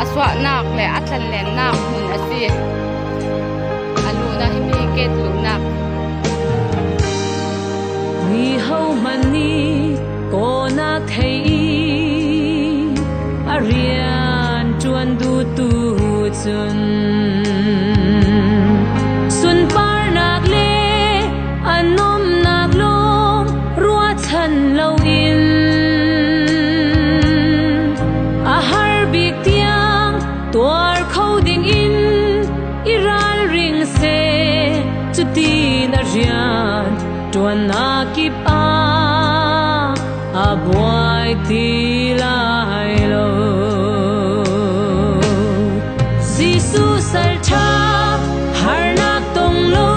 aswa nak le atlan len nak mun asi alu na himi ket lu nak ni ho mani ko na thei arian chuan du tu chun sun par nak le anom nak lom rua chan lo in a har bik tiang tuar khâu ding in iral ring se chuti na rian tuan na kip a boy ti lai lo sisu sal cha har nak tong lo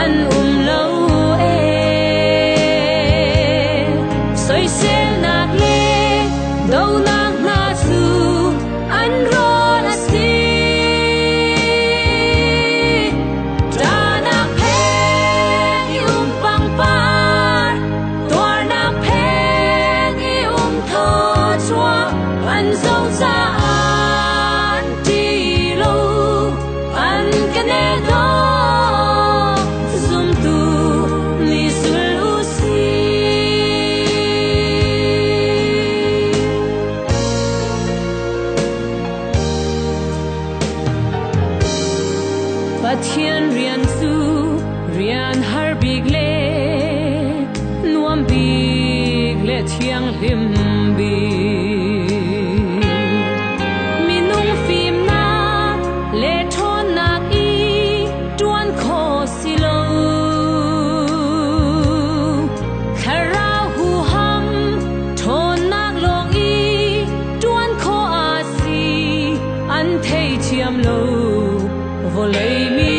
an lo e soi se nak le do nak na su an ron asi da nak pe i pang par tor nak pe i tho chua an zong za an ti lo an kane do zum tu ni sul usi Pathian rian su rian har big le nuam big le thiang him bi minung phim na le thon nak i tuan kho silo khara hu ham thon nak long i tuan kho a si an thei chiam lo volei mi